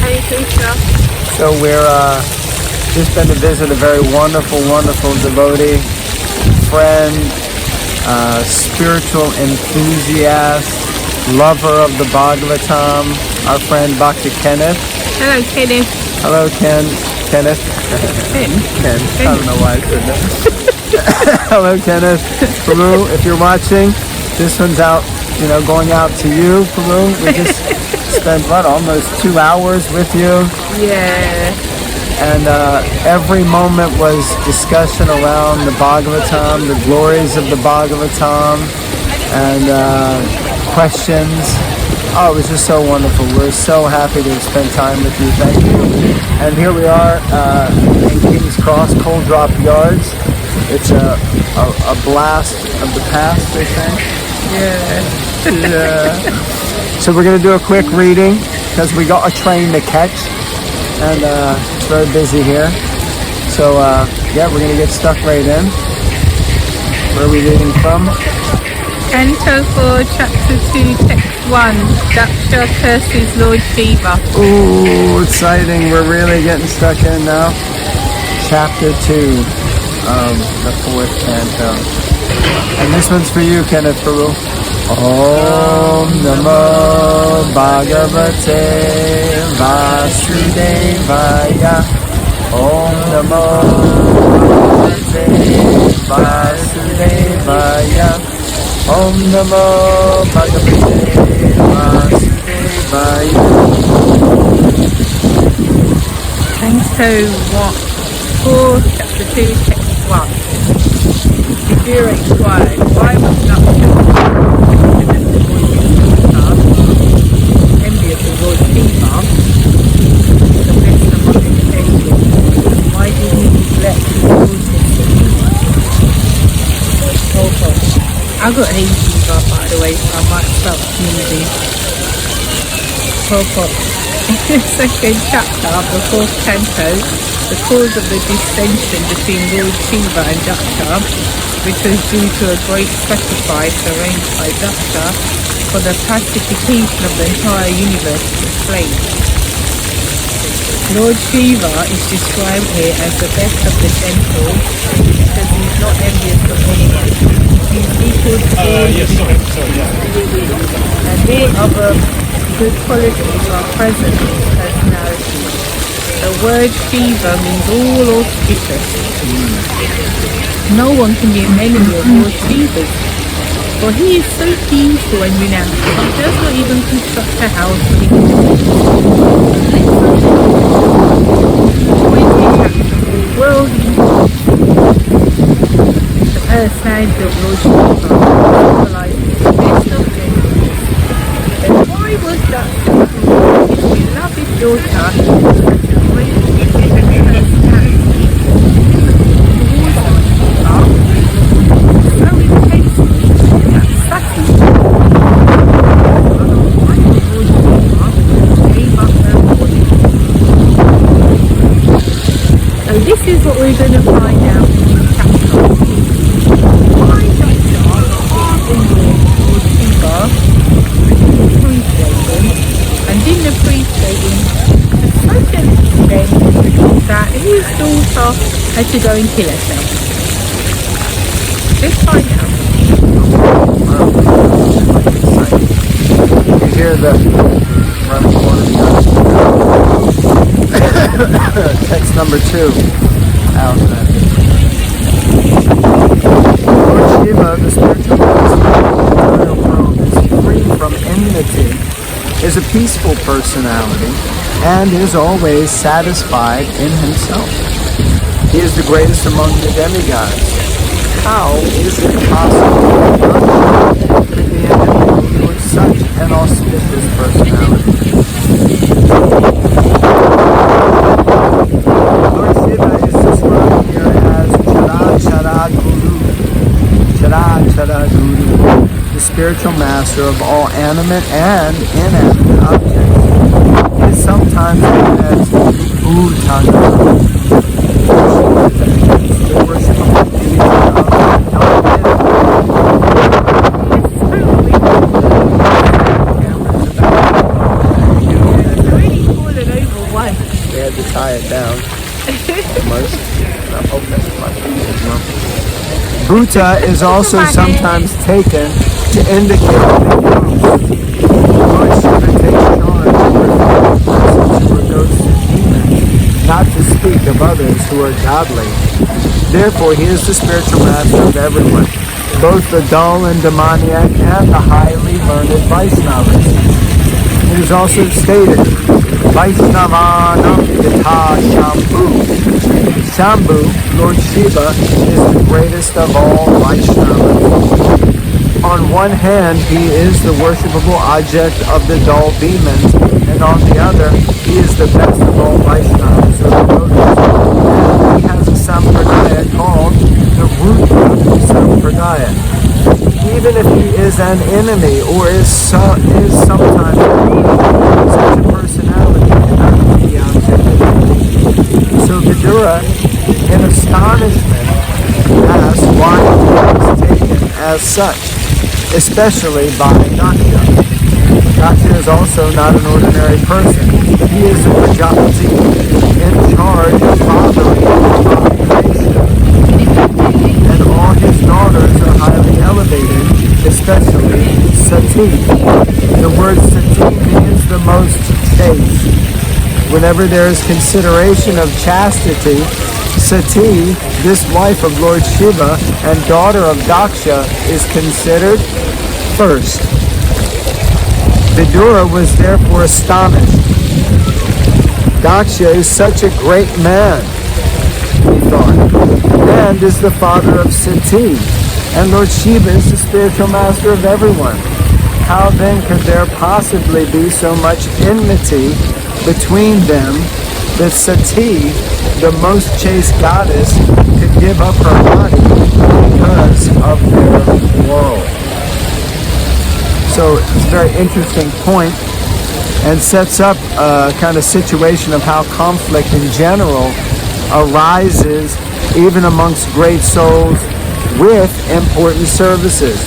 Hare Krishna. So we're just been to visit a very wonderful devotee, friend, spiritual enthusiast, lover of the Bhagavatam, our friend Bhakti Kenneth. Hello, Kenneth. Hello, Kenneth. Ken. I don't know why I said that. Hello, Kenneth. Prabhu, if you're watching, this one's out, going out to you, Prabhu. We just spent, almost 2 hours with you. Yeah. And every moment was discussion around the Bhagavatam, the glories of the Bhagavatam, and questions. Oh, it was just so wonderful. We're so happy to spend time with you. Thank you. And here we are in King's Cross, Cold Drop Yards. It's a blast of the past, they think. Yeah. So we're going to do a quick reading because we got a train to catch. And it's very busy here. So, we're going to get stuck right in. Where are we reading from? Canto 4, Chapter 2, Text 1. Daksha curses Lord Shiva. Ooh, exciting. We're really getting stuck in now. Chapter 2 of the 4th canto. And this one's for you, Kenneth Prabhu. Om Namo Bhagavate Vasudevaya. Om Namo Bhagavate Vasudevaya. Om Namo Bhagavate Vasudevaya. Canto 4, Chapter 2, Text 1. The Guru inquired, why was Daksha envious of Lord Shiva, the best among the angels? Why did he neglect his daughter? I've got an Shiva, by the way, so I might start sneezing. Purports. In the second chapter of the 4th canto, the cause of the dissension between Lord Shiva and Daksha, which was due to a great sacrifice arranged by Daksha for the pacification of the entire universe, is explained. Lord Shiva is described here as the best of the gentle because he is not envious of anyone. He is equal to all and all other good qualities are present in his personality. The word Shiva means all auspicious. No one can be an enemy of Lord Shiva's, for he is so peaceful and renowned. He does not even construct a house for him. The world, the personality of Lord Shiva symbolizes the best of gentleness. Then why was that his beloved daughter such a great personality? So this is what we're going to find out in chapter 2. Why Daksha Lord Shiva appreciating and didn't appreciate him so gently that his daughter had to go and kill herself. Let's find out. You hear the text number 2 out there. Lord Shiva, the spiritual master of the entire world, is free from enmity, is a peaceful personality, and is always satisfied in himself. He is the greatest among the demigods. How is it possible that could be an enemy with such an auspicious personality? Lord Shiva is described here as Chara Guru, the spiritual master of all animate and inanimate objects. He is sometimes known as Bhutanga, the worship of the deity of we had to tie it down. Almost. I hope that's my piece as well. Bhuta is also sometimes taken to indicate the youth. Lord Shiva takes charge of persons who are ghosts and demons, not to speak of others who are godly. Therefore, he is the spiritual master of everyone, both the dull and demoniac and the highly learned Vaishnavas. It is also stated, Vaishnavanam Yatha Shambhu. Shambhu, Lord Shiva, is the greatest of all Vaishnavas. On one hand, he is the worshipable object of the dull demons, and on the other, he is the best of all Vaishnavas or devotees. And he has a sampradaya called the Rudra Sampradaya. Even if he is an enemy or is sometimes such a personality cannot be the object of envy. So Vidura, in astonishment, asks why he is taken as such, especially by Daksha. Daksha is also not an ordinary person. He is a Prajapati in charge of fathering creation. And all his daughters are highly elevated, especially Sati. The word Sati means the most chaste. Whenever there is consideration of chastity, Sati, this wife of Lord Shiva and daughter of Daksha, is considered first. Vidura was therefore astonished. Daksha is such a great man, he thought, and is the father of Sati, and Lord Shiva is the spiritual master of everyone. How then could there possibly be so much enmity between them that Sati, the most chaste goddess, could give up her body because of their quarrel? So it's a very interesting point and sets up a kind of situation of how conflict in general arises even amongst great souls with important services.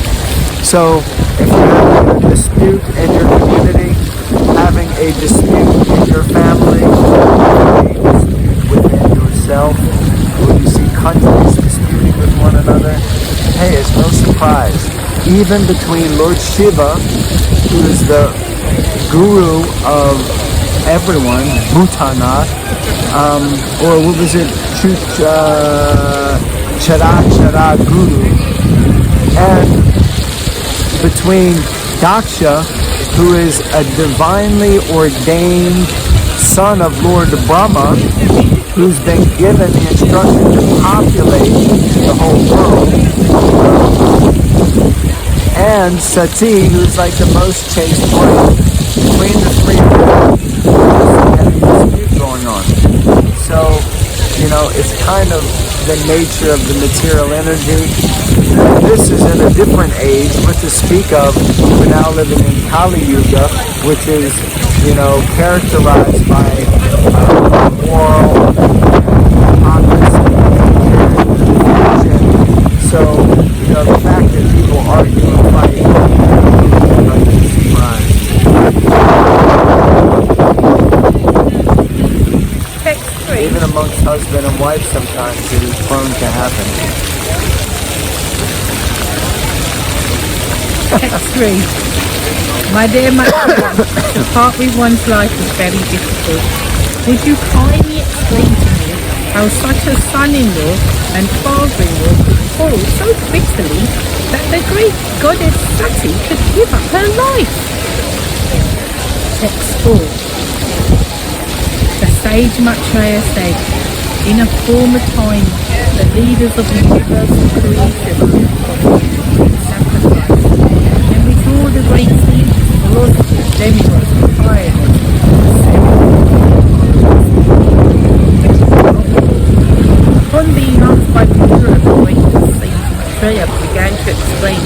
So if you're having a dispute in your community, having a dispute in your family, a dispute within yourself, or you see countries disputing with one another, hey, it's no surprise. Even between Lord Shiva, who is the guru of everyone, Bhutana, or what was it, Chara Guru, and between Daksha, who is a divinely ordained son of Lord Brahma, who's been given the instruction to populate the whole world, and Sati, who's like the most chaste wife. Between the three of them, there's a dispute going on. So, it's kind of the nature of the material energy. This is in a different age, but to speak of, we're now living in Kali Yuga, which is, characterized by moral hypocrisy. So, the fact that people argue and fight is not a surprise. Even amongst husband and wife sometimes it is prone to happen. Text 3. My dear Master, to part with one's life is very difficult. Would you kindly explain to me how such a son-in-law and father-in-law could fall so bitterly that the great goddess Sati could give up her life? Text 4. The sage Maitreya said, in a former time, the leaders of universal creation sacrificed, and with all the great sages, philosophers, demigods, pioneers, upon being asked by Buddha, the great sage Maitreya began to explain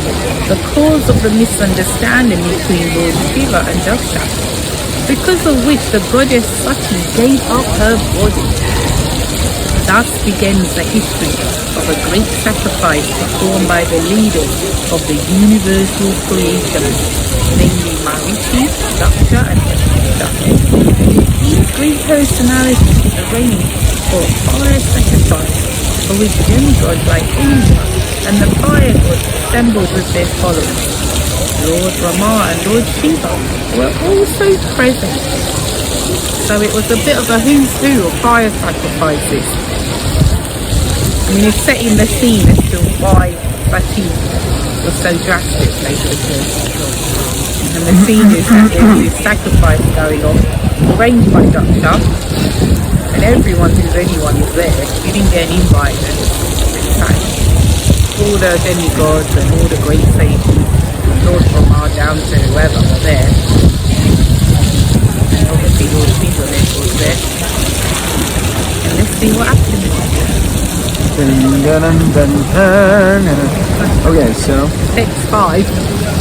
the cause of the misunderstanding between Lord Shiva and Daksha, because of which the goddess Sati gave up her body. Thus begins the history of a great sacrifice performed by the leaders of the universal creation, namely Maruti, Daksha and Hare Krishna. In each three personalities arranged for fire sacrifice for which demigods like Indra and the fire gods assembled with their followers. Lord Brahma and Lord Shiva were also present. So it was a bit of a who's who of fire sacrifices. I mean, it's setting the scene as to why Bhakti was so drastic, basically. And the scene is that there's this sacrifice going on, arranged by Daksha, and anyone was there. You didn't get an invite, and in fact, all the demigods and all the great sages, Lord Brahma down to whoever were there. And obviously Lord Shiva was there. And let's see what happens. Okay, so Text 5.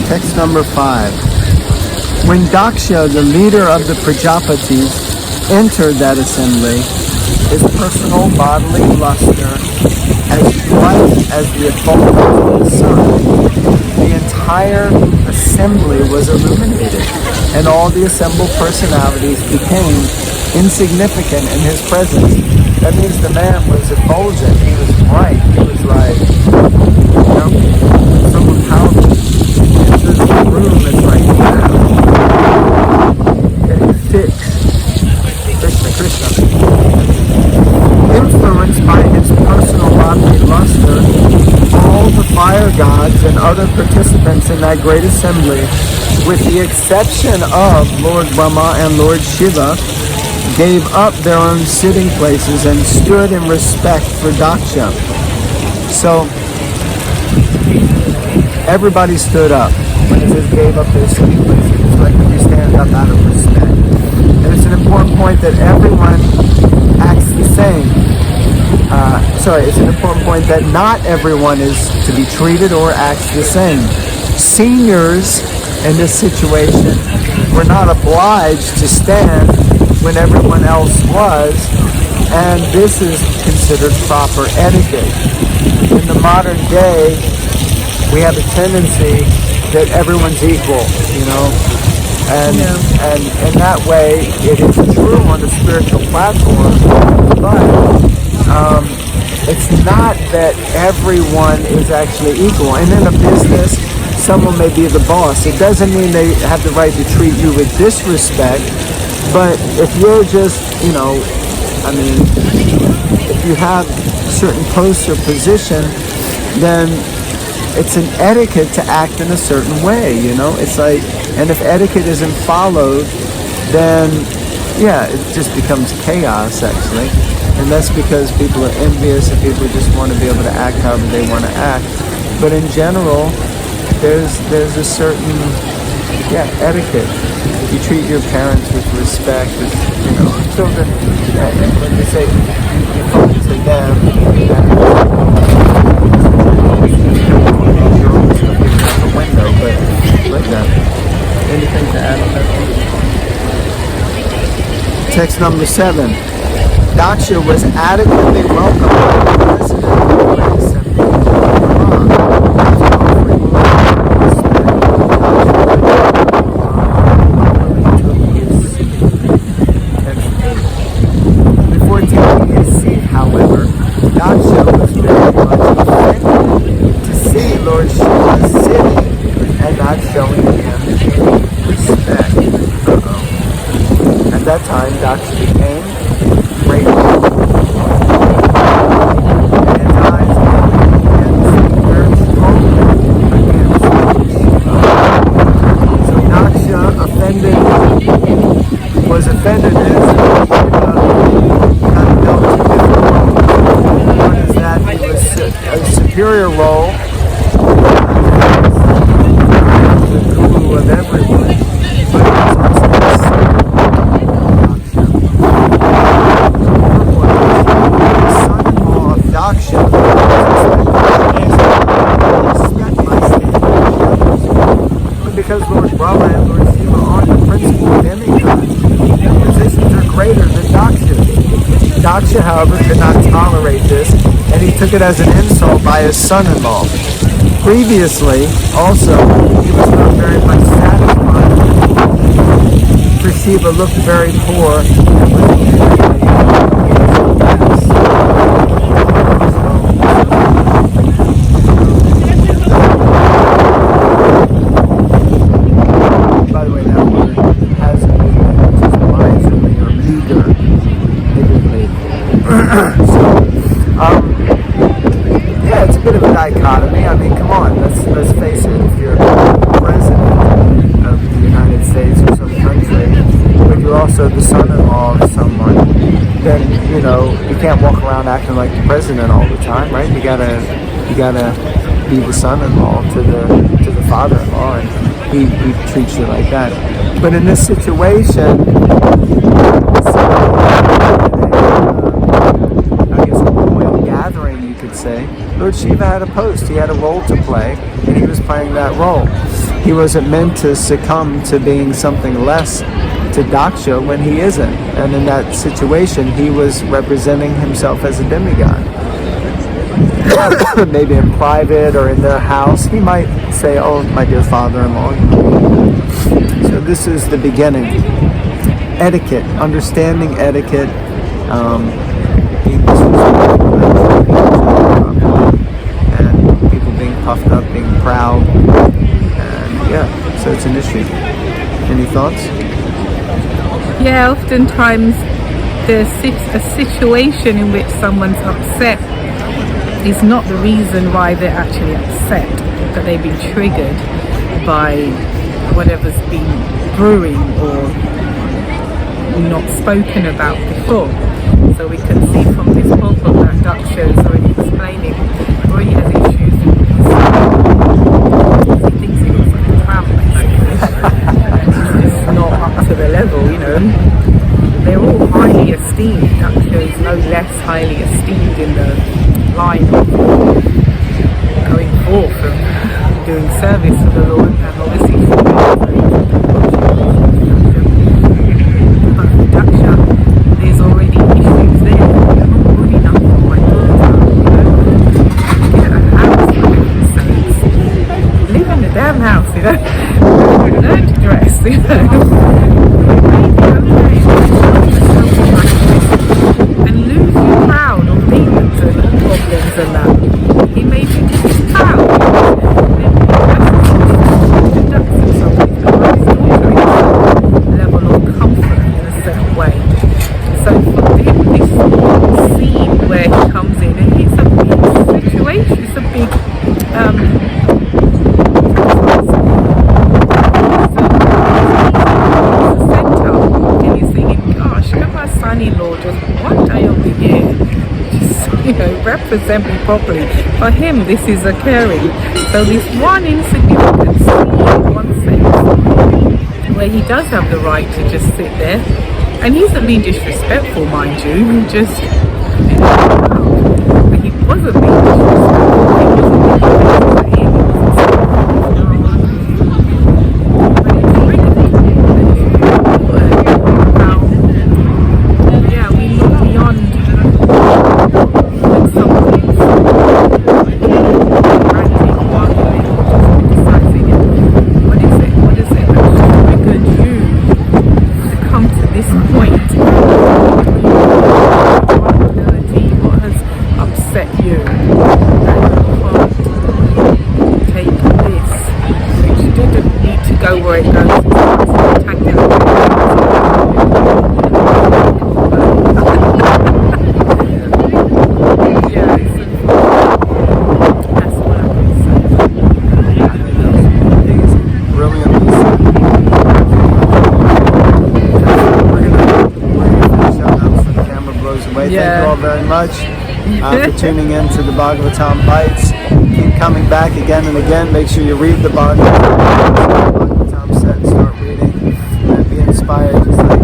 Text number 5. When Daksha, the leader of the Prajapatis, entered that assembly, his personal bodily luster, as bright as the effulgence of the sun, the entire assembly was illuminated, and all the assembled personalities became insignificant in his presence. That means the man was effulgent, he was bright, he was like, someone powerful. This room is like that. Okay, 6. Krishna. Influenced by his personal bodily luster, all the fire gods and other participants in that great assembly, with the exception of Lord Brahma and Lord Shiva, gave up their own sitting places and stood in respect for Daksha. So, everybody stood up when it says gave up their sitting places. It's like when you stand up out of respect. And it's an important point that everyone acts the same. It's an important point that not everyone is to be treated or acts the same. Seniors in this situation were not obliged to stand when everyone else was, and this is considered proper etiquette. In the modern day, we have a tendency that everyone's equal, and in that way it is true on the spiritual platform, but it's not that everyone is actually equal. And in a business, someone may be the boss. It doesn't mean they have the right to treat you with disrespect, but if you're just, if you have certain posts or position, then it's an etiquette to act in a certain way, It's like, and if etiquette isn't followed, then, it just becomes chaos, actually. And that's because people are envious and people just want to be able to act however they want to act. But in general, there's a certain, etiquette. You treat your parents with respect, children, when they say you focus on them, window, but like that. Anything to add on that? Text number 7. Daksha was adequately welcomed by the president of the assembly. Before taking his seat, however, Daksha was very much offended to see Lord Shiva sitting and not showing him any respect. At that time, Daksha became great. And his eyes began to see very strongly against Shiva. So Daksha was offended as Shiva kind of dealt two different roles. One is that he was a superior role, the guru of everyone, but he was also the son-in-law of Daksha. But because Lord Brahma and Lord Shiva are the principal demigods, their positions are greater than Daksha's. Daksha, however, could not tolerate this, and he took it as an insult by his son-in-law. Previously, also, he was not very much satisfied, for Shiva looked very poor and was me. So, yeah, it's a bit of a dichotomy. I mean, come on, let's face it. If you're president of the United States or some country, but you're also the son-in-law of someone, then you can't walk around acting like the president all the time, right? You gotta be the son-in-law to the father-in-law, and he treats you like that. But in this situation, I guess a royal gathering, you could say, Lord Shiva had a post. He had a role to play, and he was playing that role. He wasn't meant to succumb to being something less to Daksha when he isn't. And in that situation, he was representing himself as a demigod. Maybe in private or in their house, he might say, "Oh, my dear father-in-law." So this is the beginning. Etiquette, understanding etiquette, being disrespectful, and people being puffed up, being proud, and yeah, so it's an issue. Any thoughts? Yeah, oftentimes a situation in which someone's upset is not the reason why they're actually upset, but they've been triggered by whatever's been brewing or not spoken about before. So we can see from this purport that Daksha is already explaining, already has issues with his, he thinks he looks like a tramp basically. He's just not up to the level, They're all highly esteemed. Daksha is no less highly esteemed in the line of going forth and doing service for the Lord, and obviously but for Daksha, there's already issues there. I'm not good enough for my daughter, Get a house, for goodness sakes. Live in the damn house, Learn to dress, and lose your crown on demons and problems and that. He made you proud. Level of comfort in a certain way. So for him, this scene where he comes in, and it's a big situation, it's a big son-in-law just one day of the year, just represent me properly. For him, this is occurring. So this one insignificant scene, in one sense, where he does have the right to just sit there, and he isn't being disrespectful, mind you. He just, but he wasn't being disrespectful. He wasn't being where it goes. Thank you all very much for tuning in to the Bhagavatam Bites. Keep coming back again and again. Make sure you read the Bhagavatam set, start reading, and be inspired just like